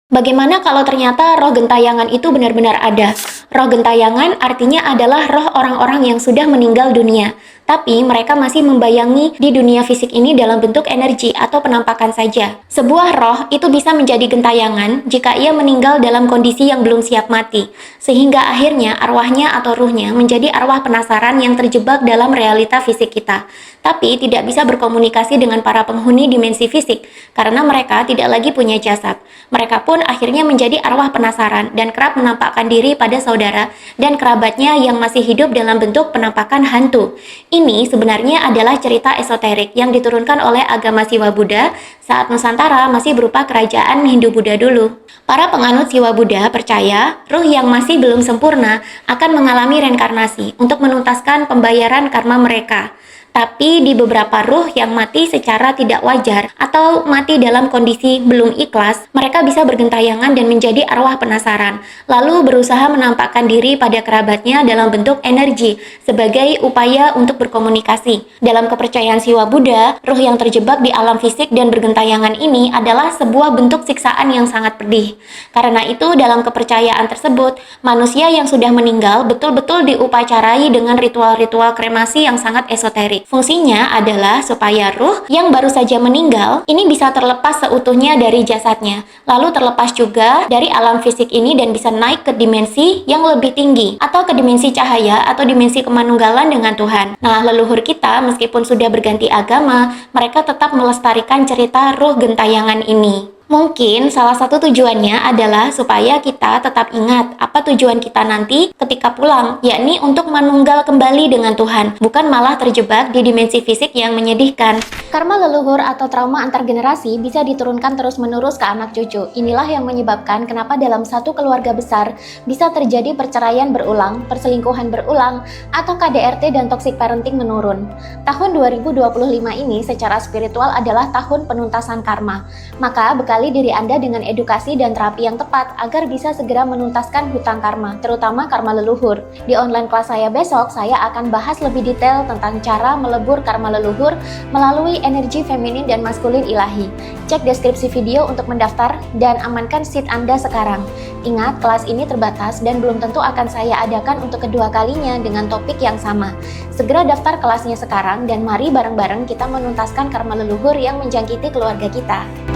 Bagaimana kalau ternyata roh gentayangan itu benar-benar ada? Roh gentayangan artinya adalah roh orang-orang yang sudah meninggal dunia, tapi mereka masih membayangi di dunia fisik ini dalam bentuk energi atau penampakan saja. Sebuah roh itu bisa menjadi gentayangan jika ia meninggal dalam kondisi yang belum siap mati, sehingga akhirnya arwahnya atau ruhnya menjadi arwah penasaran yang terjebak dalam realita fisik kita, tapi tidak bisa berkomunikasi dengan para penghuni dimensi fisik karena mereka tidak lagi punya jasad. Mereka pun akhirnya menjadi arwah penasaran dan kerap menampakkan diri pada saudara dan kerabatnya yang masih hidup dalam bentuk penampakan hantu. Ini sebenarnya adalah cerita esoterik yang diturunkan oleh agama Siwa Buddha saat Nusantara masih berupa kerajaan Hindu-Buddha dulu. Para penganut Siwa Buddha percaya ruh yang masih belum sempurna akan mengalami reinkarnasi untuk menuntaskan pembayaran karma mereka. Tapi di beberapa ruh yang mati secara tidak wajar atau mati dalam kondisi belum ikhlas, mereka bisa bergentayangan dan menjadi arwah penasaran, lalu berusaha menampakkan diri pada kerabatnya dalam bentuk energi sebagai upaya untuk berkomunikasi. Dalam kepercayaan Siwa Buddha, ruh yang terjebak di alam fisik dan bergentayangan ini adalah sebuah bentuk siksaan yang sangat pedih. Karena itu, dalam kepercayaan tersebut, manusia yang sudah meninggal betul-betul diupacarai dengan ritual-ritual kremasi yang sangat esoterik. Fungsinya adalah supaya ruh yang baru saja meninggal ini bisa terlepas seutuhnya dari jasadnya, lalu terlepas juga dari alam fisik ini dan bisa naik ke dimensi yang lebih tinggi atau ke dimensi cahaya atau dimensi kemanunggalan dengan Tuhan. Nah, leluhur kita meskipun sudah berganti agama, mereka tetap melestarikan cerita ruh gentayangan ini. Mungkin salah satu tujuannya adalah supaya kita tetap ingat apa tujuan kita nanti ketika pulang, yakni untuk menunggal kembali dengan Tuhan, bukan malah terjebak di dimensi fisik yang menyedihkan. Karma leluhur atau trauma antar generasi bisa diturunkan terus-menerus ke anak cucu. Inilah yang menyebabkan kenapa dalam satu keluarga besar bisa terjadi perceraian berulang, perselingkuhan berulang, atau KDRT dan toxic parenting menurun. Tahun 2025 ini secara spiritual adalah tahun penuntasan karma. Maka bekali diri Anda dengan edukasi dan terapi yang tepat agar bisa segera menuntaskan hutang karma, terutama karma leluhur. Di online kelas saya besok, saya akan bahas lebih detail tentang cara melebur karma leluhur melalui energi feminin dan maskulin ilahi. Cek deskripsi video untuk mendaftar dan amankan seat Anda sekarang. Ingat, kelas ini terbatas dan belum tentu akan saya adakan untuk kedua kalinya dengan topik yang sama. Segera daftar kelasnya sekarang dan mari bareng-bareng kita menuntaskan karma leluhur yang menjangkiti keluarga kita.